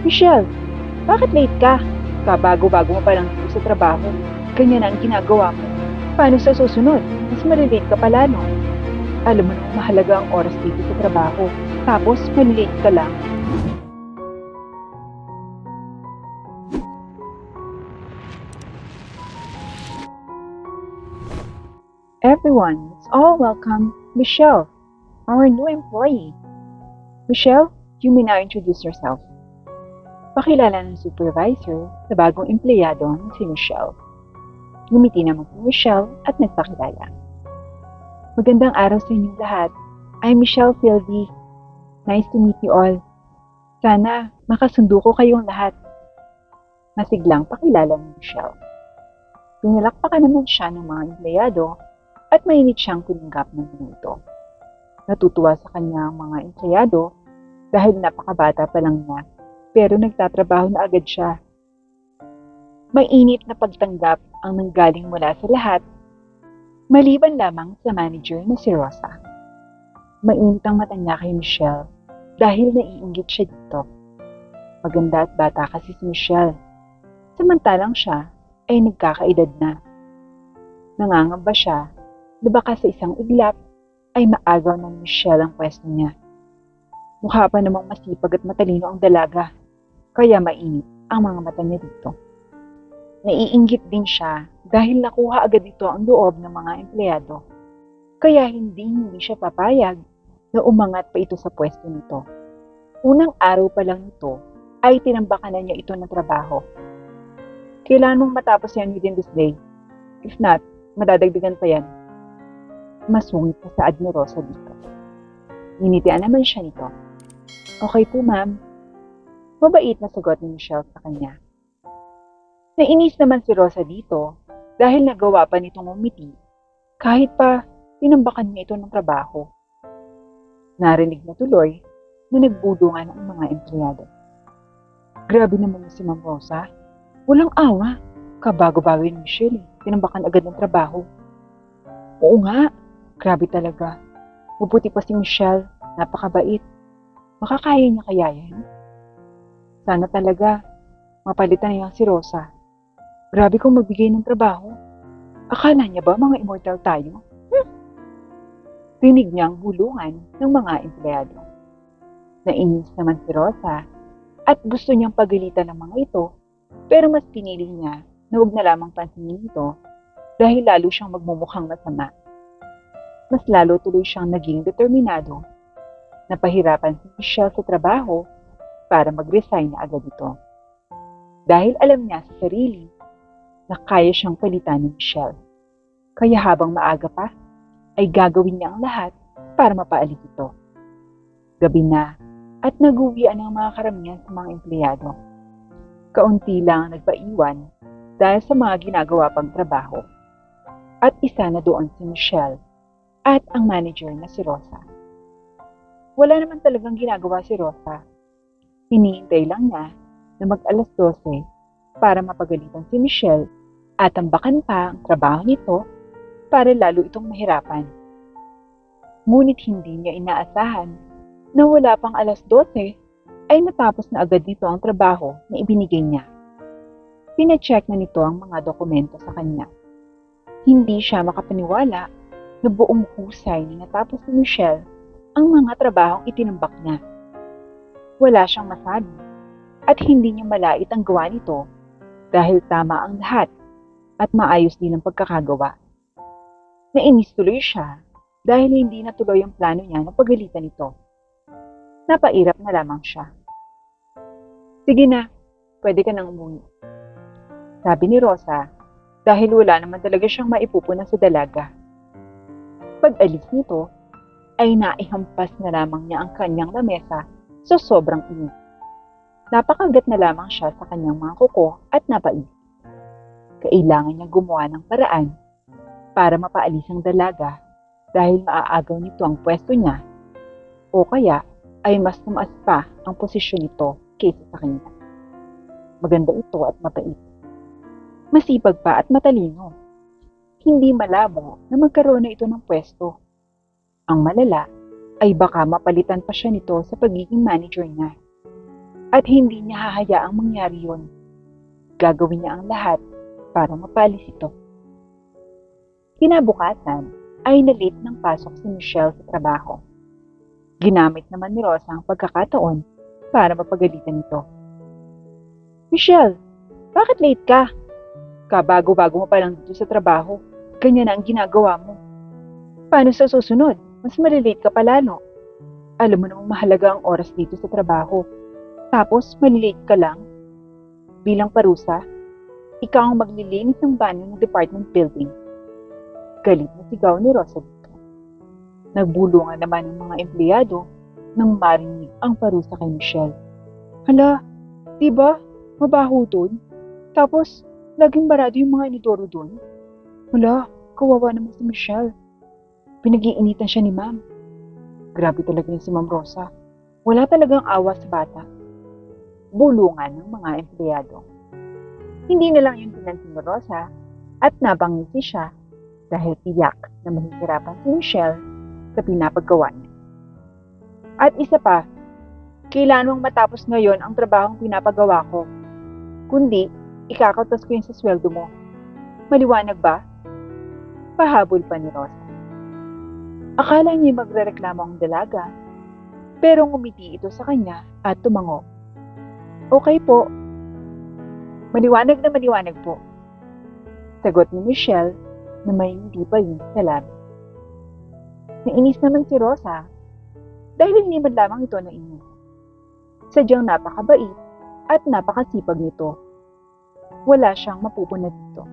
Michelle, bakit late ka? Kabago-bago mo pa lang dito sa trabaho. Ganyan ang ginagawa mo. Paano sa susunod? Mas malilate ka pa lalo. Alam mo na mahalaga ang oras dito sa trabaho. Tapos malilate ka lang. Everyone, let's all welcome Michelle, our new employee. Michelle, you may now introduce yourself. Pakilala ng supervisor sa bagong empleyado na si Michelle. Ngumiti naman si Michelle at nagpakilala. Magandang araw sa inyong lahat. I'm Michelle Filby. Nice to meet you all. Sana makasundo ko kayong lahat. Masiglang pakilala ni Michelle. Pinalakpakan naman siya ng mga empleyado at mainit siyang tinanggap ng minuto. Natutuwa sa kanya ang mga empleyado dahil napakabata pa lang niya pero nagtatrabaho na agad siya. Mainit na pagtanggap ang nanggaling mula sa lahat, maliban lamang sa manager na si Rosa. Mainit ang mata niya kay Michelle dahil naiinggit siya dito. Maganda at bata kasi si Michelle, samantalang siya ay nagkakaedad na. Nangangamba siya na baka sa isang iglap ay maagaw ng Michelle ang pwesto niya. Mukha pa namang masipag at matalino ang dalaga, kaya mainit ang mga mata niya dito. Naiinggit din siya dahil nakuha agad ito ang loob ng mga empleyado, kaya hindi siya papayag na umangat pa ito sa pwesto nito. Unang araw pa lang nito ay tinambakan na niya ito ng trabaho. Kailangan mong matapos yan within this day. If not, madadagdagan pa yan. Masungit na saad ni Rosa dito. Ninitian naman siya nito. Okay po, ma'am. Mabait na sagot ni Michelle sa kanya. Nainis naman si Rosa dito dahil nagawa pa nitong umiti kahit pa tinambakan niya ito ng trabaho. Narinig na tuloy na nagbudungan ang mga empleyado. Grabe naman si Ma'am Rosa. Walang awa. Kabago-bago ni Michelle. Tinambakan agad ng trabaho. Oo nga. Grabe talaga. Mabuti pa si Michelle. Napakabait. Makakaya niya kaya yan? Sana talaga mapalitan niya si Rosa. Grabe kung magbigay ng trabaho. Akala niya ba mga immortal tayo? Rinig niya ang bulungan ng mga empleyado. Nainis naman si Rosa at gusto niyang pagalitan ng mga ito, pero mas pinili niya na huwag na lamang pansinin ito dahil lalo siyang magmumukhang masama. Mas lalo tuloy siyang naging determinado na pahirapan si Michelle sa trabaho para mag-resign na agad ito. Dahil alam niya sa sarili na kaya siyang palitan ni Michelle. Kaya habang maaga pa, ay gagawin niya ang lahat para mapaalis ito. Gabi na at nag-uwian ang mga karamihan sa mga empleyado. Kaunti lang ang nagpaiwan dahil sa mga ginagawa pang trabaho. At isa na doon si Michelle at ang manager na si Rosa. Wala naman talagang ginagawa si Rosa. Hinihintay lang niya na mag-alas 12 para mapagalitan si Michelle at tambakan pa ang trabaho nito para lalo itong mahirapan. Ngunit hindi niya inaasahan na wala pang alas 12 ay natapos na agad nito ang trabaho na ibinigay niya. Pina-check na nito ang mga dokumento sa kanya. Hindi siya makapaniwala na buong husay na natapos ni Michelle ang mga trabahong itinambak niya. Wala siyang masabi at hindi niya malait ang gawa nito dahil tama ang lahat at maayos din ang pagkakagawa. Nainis tuloy siya dahil hindi natuloy ang plano niya na pagalitan ito. Napairap na lamang siya. Sige na, pwede ka nang umuwi. Sabi ni Rosa dahil wala naman talaga siyang maipupunan sa dalaga. Pag-alis nito, ay naihampas na lamang niya ang kanyang lamesa sa sobrang init. Napakagat na lamang siya sa kanyang mga kuko at napaisip. Kailangan niya gumawa ng paraan para mapaalis ang dalaga dahil maaagaw nito ang pwesto niya o kaya ay mas tumaas pa ang posisyon nito kaysa sa kanya. Maganda ito at mapait. Masipag pa at matalino. Hindi malabo na magkaroon na ito ng pwesto. Ang malala ay baka mapalitan pa siya nito sa pagiging manager niya. At hindi niya hahayaang mangyari yun. Gagawin niya ang lahat para mapalis ito. Kinabukasan ay na-late ng pasok si Michelle sa trabaho. Ginamit naman ni Rosa ang pagkakataon para mapagalitan ito. Michelle, bakit late ka? Kabago-bago mo pa lang dito sa trabaho. Ganyan na ang ginagawa mo. Paano sa susunod? Mas malilate ka pa lalo. Alam mo namang mahalaga ang oras dito sa trabaho. Tapos malilate ka lang. Bilang parusa, ikaw ang maglilinis ng banyo ng department building. Galit na sigaw ni Rosa dito. Nagbulungan naman ng mga empleyado nang marinig ang parusa kay Michelle. Hala, diba? Mabaho dun. Tapos, laging barado yung mga inidoro dun. Hala, kawawa naman si Michelle. Pinag-iinitan siya ni Ma'am. Grabe talaga yun si Ma'am Rosa. Wala talagang awa sa bata. Bulungan ng mga empleyado. Hindi na lang yung pinansin ni Rosa at nabangisi siya dahil tiyak na mahihirapan si Michelle sa pinapagawa niya. At isa pa, kailan mong matapos ngayon ang trabahong pinapagawa ko? Kundi, ikakautos ko yun sa sweldo mo. Maliwanag ba? Pahabol pa ni Rosa. Akala niya magrereklamo ang dalaga, pero ngumiti ito sa kanya at tumango. Okay po. Maliwanag na maliwanag po. Sagot ni Michelle na may hindi pa yun sa labi. Nainis naman si Rosa dahil hindi man lamang ito nainis. Sadyang napakabait at napakasipag nito. Wala siyang mapupuna dito.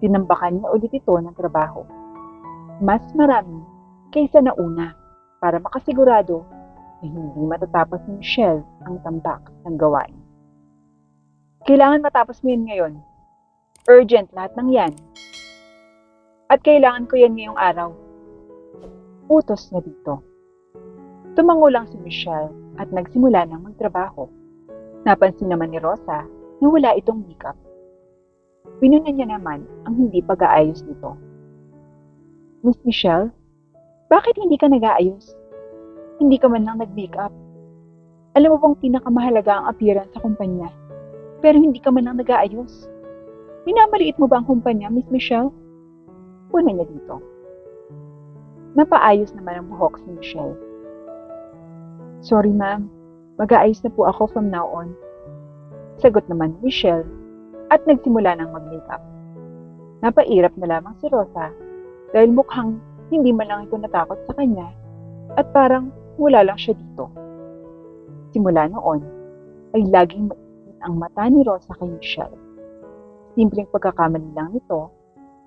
Tinambakan niya ulit ito ng trabaho. Mas marami kaysa nauna para makasigurado na hindi matatapos ni Michelle ang tambak ng gawain. Kailangan matapos mo yun ngayon. Urgent lahat ng yan. At kailangan ko yan ngayong araw. Utos na dito. Tumango lang si Michelle at nagsimula ng magtrabaho. Napansin naman ni Rosa na wala itong makeup. Pinunan niya naman ang hindi pag-aayos nito. Miss Michelle, bakit hindi ka nag-aayos? Hindi ka man lang nag-makeup. Alam mo bang pinakamahalaga ang appearance sa kumpanya, pero hindi ka man lang nag-aayos? Minamaliit mo ba ang kumpanya, Miss Michelle? Puna niya dito. Napaayos naman ang buhok si Michelle. Sorry ma'am, mag-aayos na po ako from now on. Sagot naman ni Michelle at nagsimula ng mag-makeup. Napairap na lamang si Rosa dahil mukhang hindi man lang ito natakot sa kanya at parang wala lang siya dito. Simula noon ay laging mainit ang mata ni Rosa kay Michelle. Simpleng pagkakamali lang nito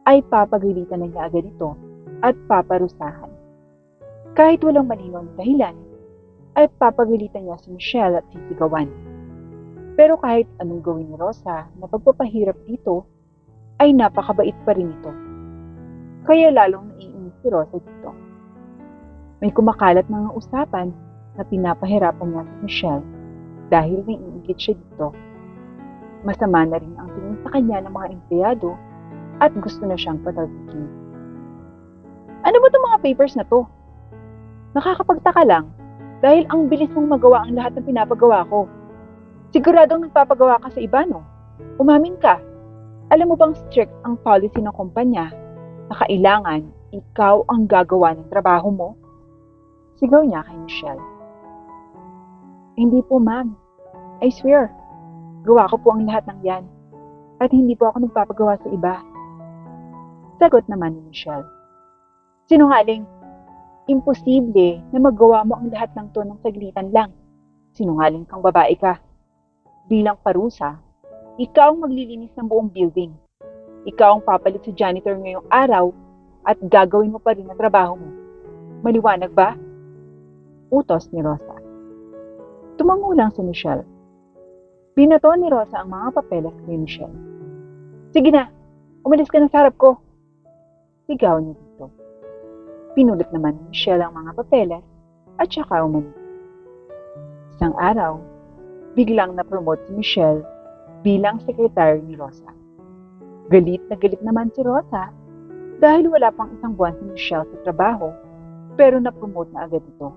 ay papagalitan na niya agad ito at paparusahan. Kahit walang malinaw na dahilan, ay papagalitan niya si Michelle at sisigawan. Pero kahit anong gawin ni Rosa na pagpapahirap dito, ay napakabait pa rin ito. Kaya lalong naiinis si Rosa dito. May kumakalat na nga usapan na pinapahirapan niya si Michelle dahil naiingit siya dito. Masama na rin ang tingin sa kanya ng mga empleyado at gusto na siyang patalsikin. Ano ba itong mga papers na to? Nakakapagtaka lang dahil ang bilis mong magawa ang lahat ng pinapagawa ko. Siguradong nagpapagawa ka sa iba, no? Umamin ka. Alam mo bang strict ang policy ng kumpanya na kailangan ikaw ang gagawa ng trabaho mo? Sigaw niya kay Michelle. Hindi po, ma'am. I swear, gawa ko po ang lahat ng yan. At hindi po ako nagpapagawa sa iba. Sagot naman ni Michelle. Sinungaling. Imposible na magawa mo ang lahat ng to ng saglitan lang. Sinungaling kang babae ka. Bilang parusa, ikaw ang maglilinis ng buong building. Ikaw ang papalit sa janitor ngayong araw at gagawin mo pa rin ang trabaho mo. Maliwanag ba? Utos ni Rosa. Tumango lang si Michelle. Binato ni Rosa ang mga papeles kay Michelle. Sige na, umalis ka na sa harap ko. Sigaw niya dito. Pinulit naman ni Michelle ang mga papeles at saka umalis. Isang araw, biglang na-promote si Michelle bilang sekretary ni Rosa. Galit na galit naman si Rosa dahil wala pang isang buwan si Michelle sa trabaho pero na-promote na agad ito.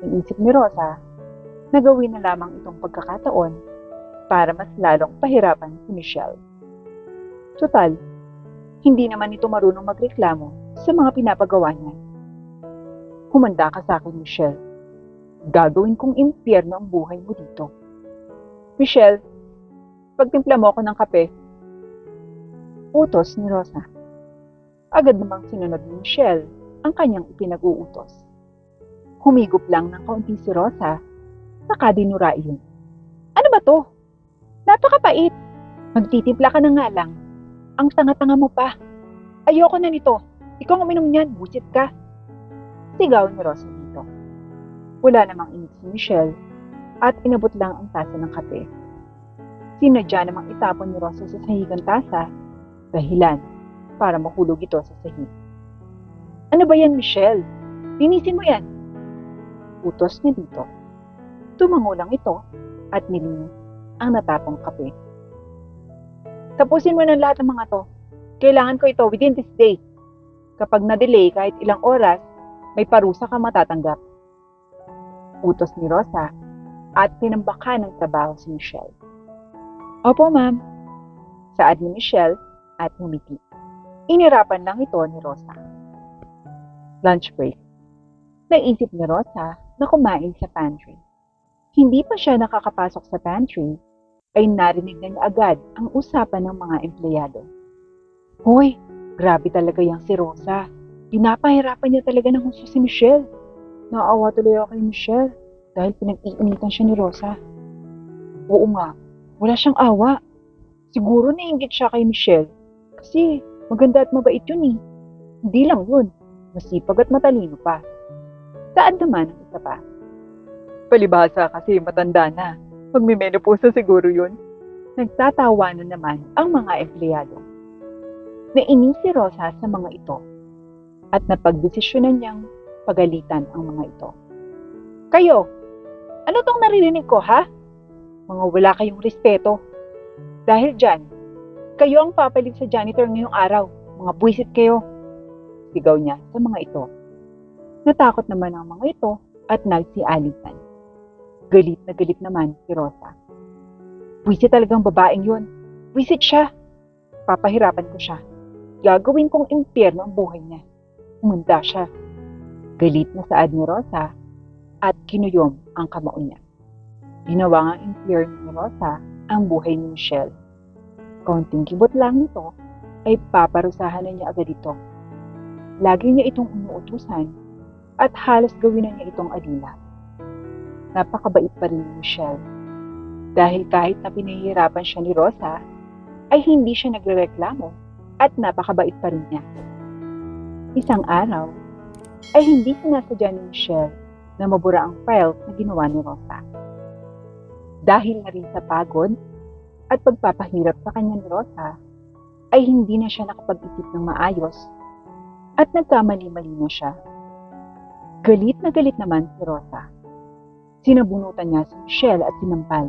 Naisip ni Rosa, na gawin na lamang itong pagkakataon para mas lalong pahirapan si Michelle. Total, hindi naman ito marunong magreklamo sa mga pinapagawa niya. Humanda ka sa akin, Michelle. Gagawin kong impyerno ang buhay mo dito. Michelle, pagtimpla mo ako ng kape. Utos ni Rosa. Agad namang sinunod ni Michelle ang kanyang ipinag-uutos. Humigop lang ng kaunti si Rosa, saka dinura iyon. Ano ba to? Napakapait. Magtitimpla ka na nga lang. Ang tanga-tanga mo pa. Ayoko na nito. Ikaw ang uminom niyan, busit ka. Sigaw ni Rosa dito. Wala namang init si Michelle at inabot lang ang tasa ng kape. Sinadya namang itapon ni Rosa sa sahigang tasa, dahilan para mahulog ito sa sahig. Ano ba yan, Michelle? Linisin mo yan. Utos niya dito. Tumango lang ito at nilinis ang natapong kape. Tapusin mo na lahat ng mga to. Kailangan ko ito within this day. Kapag na-delay kahit ilang oras, may parusa ka matatanggap. Utos ni Rosa at tinambakan ng trabaho si Michelle. Opo, ma'am. Saad ni Michelle at ngumiti. Inirapan lang ito ni Rosa. Lunch break. Naisip ni Rosa na kumain sa pantry. Hindi pa siya nakakapasok sa pantry, ay narinig na niya agad ang usapan ng mga empleyado. Hoy, grabe talaga yang si Rosa. Pinapahirapan niya talaga ng husto si Michelle. Naawa tuloy ako kay Michelle dahil pinag-iinitan siya ni Rosa. Oo nga, wala siyang awa. Siguro naiinggit siya kay Michelle kasi maganda at mabait yun eh. Hindi lang yun, masipag at matalino pa. Saan naman ang isa pa? Palibhasa kasi matanda na. Magme-menopause siguro yun. Nagtatawanan naman ang mga empleyado. Nainis si Rosa sa mga ito at napagdesisyonan niyang pagalitan ang mga ito. Kayo, ano tong naririnig ko ha? Mga wala kayong respeto. Dahil dyan, kayo ang papalit sa janitor ngayong araw. Mga buwisit kayo. Sigaw niya sa mga ito. Natakot naman ang mga ito at nagsialitan. Galit na galit naman si Rosa. Buwisit talagang babaeng yun. Buwisit siya. Papahirapan ko siya. Gagawin kong impyerno ang buhay niya. Umanda siya. Galit na saad ni Rosa at kinuyom ang kamao niya. Ginawa ng impyerno ni Rosa ang buhay ni Michelle. Kaunting kibot lang nito ay paparusahan na niya agad ito. Lagi niya itong umuutusan at halos gawin na niya itong adila. Napakabait pa rin ni Michelle. Dahil kahit na pinahihirapan siya ni Rosa, ay hindi siya nagrereklamo at napakabait pa rin niya. Isang araw, ay hindi sinasadya ni Michelle na mabura ang files na ginawa ni Rosa. Dahil na rin sa pagod at pagpapahirap sa kanya ni Rosa, ay hindi na siya nakapag-isip ng maayos at nagkamali-mali na siya. Galit na galit naman si Rosa. Sinabunutan niya si Michelle at sinampal.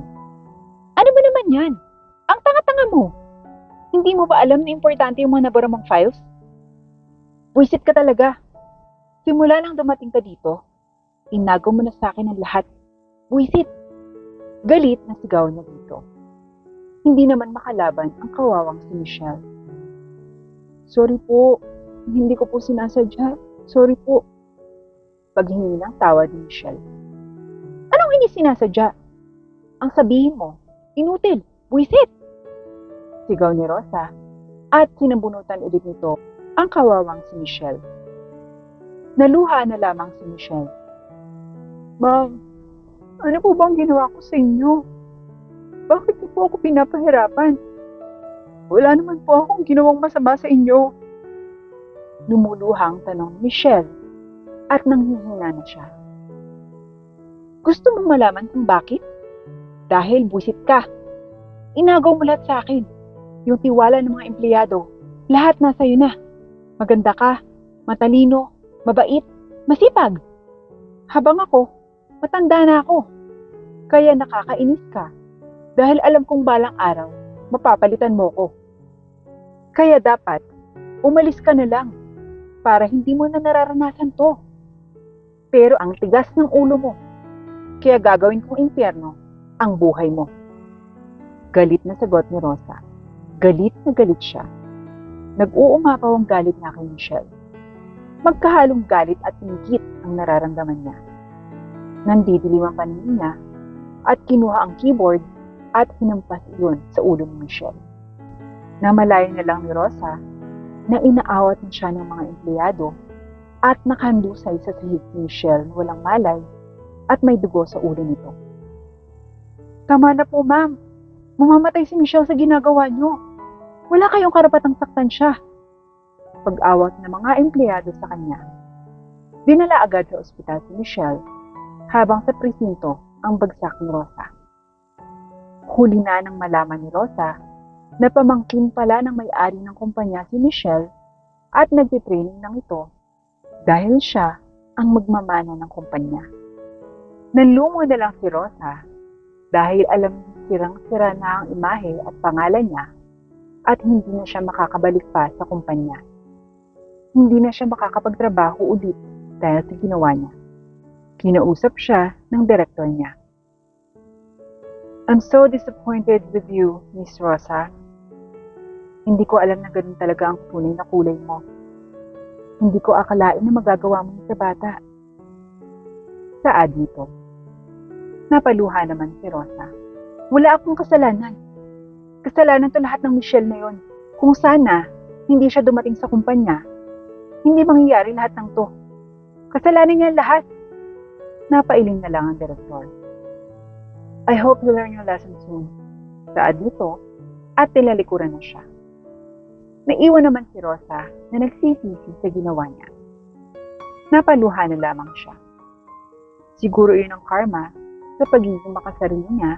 Ano ba naman yan? Ang tanga-tanga mo! Hindi mo ba alam na importante yung mga nabura mong files? Buisit ka talaga. Simula nang dumating ka dito, inagaw mo na sa akin ang lahat. Buisit! Galit na sigaw niya dito. Hindi naman makalaban ang kawawang si Michelle. Sorry po, hindi ko po sinasadya. Sorry po. Paghingi ng tawad ni Michelle. Anong hindi sinasadya? Ang sabihin mo, inutil, buisit! Sigaw ni Rosa at sinabunutan ulit nito ang kawawang si Michelle. Naluha na lamang si Michelle. Ma'am, ano po bang ginawa ko sa inyo? Bakit niyo po ako pinapahirapan? Wala naman po akong ginawang masama sa inyo. Lumuluhang tanong ni Michelle at nanghihina na siya. Gusto mong malaman kung bakit? Dahil buwisit ka. Inagaw mo lahat sa akin. Yung tiwala ng mga empleyado, lahat nasa iyo na. Maganda ka, matalino, mabait, masipag. Habang ako, matanda na ako. Kaya nakakainis ka. Dahil alam kong balang araw, mapapalitan mo ko. Kaya dapat, umalis ka na lang para hindi mo na nararanasan to. Pero ang tigas ng ulo mo, kaya gagawin kong impyerno ang buhay mo. Galit na sagot ni Rosa. Galit na galit siya. Nag-uumapaw ang galit niya kay Michelle. Magkahalong galit at inggit ang nararamdaman niya. Nandidilim ang paningin niya at kinuha ang keyboard at hinampas iyon sa ulo ni Michelle. Namalayan na lang ni Rosa na inaawat na siya ng mga empleyado at nakandusay sa sahig ni Michelle na walang malay at may dugo sa ulo nito. Tama na po, ma'am. Mamamatay si Michelle sa ginagawa niyo. Wala kayong karapatang saktan siya. Pag-awat ng mga empleyado sa kanya, dinala agad sa ospital si Michelle habang sa presinto ang bagsak ni Rosa. Huli na nang malaman ni Rosa na pamangkin pala ng may-ari ng kumpanya si Michelle at nagtitraining ng ito dahil siya ang magmamana ng kumpanya. Nanlumo na lang si Rosa dahil alam sirang-sira na ang imahe at pangalan niya at hindi na siya makakabalik pa sa kumpanya. Hindi na siya makakapagtrabaho ulit dahil sa ginawa niya. Kinausap siya ng direktor niya. I'm so disappointed with you, Miss Rosa. Hindi ko alam na ganun talaga ang tunay na kulay mo. Hindi ko akalain na magagawa mo sa bata. Saad dito. Napaluha naman si Rosa. Wala akong kasalanan. Kasalanan to lahat ng Michelle na yon. Kung sana, hindi siya dumating sa kumpanya, hindi mangyayari lahat ng to. Kasalanan niya lahat. Napailing na lang ang direktor. I hope you learn your lesson soon. Saad dito at nilalikuran na siya. Naiwan naman si Rosa na nagsisisi sa ginawa niya. Napaluha na lamang siya. Siguro yun ang karma sa pagiging makasarili niya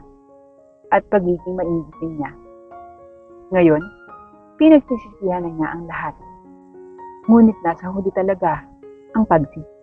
at pagiging maingitin niya. Ngayon, pinagsisisihan na niya ang lahat. Ngunit nasa huli talaga ang pagsisisi.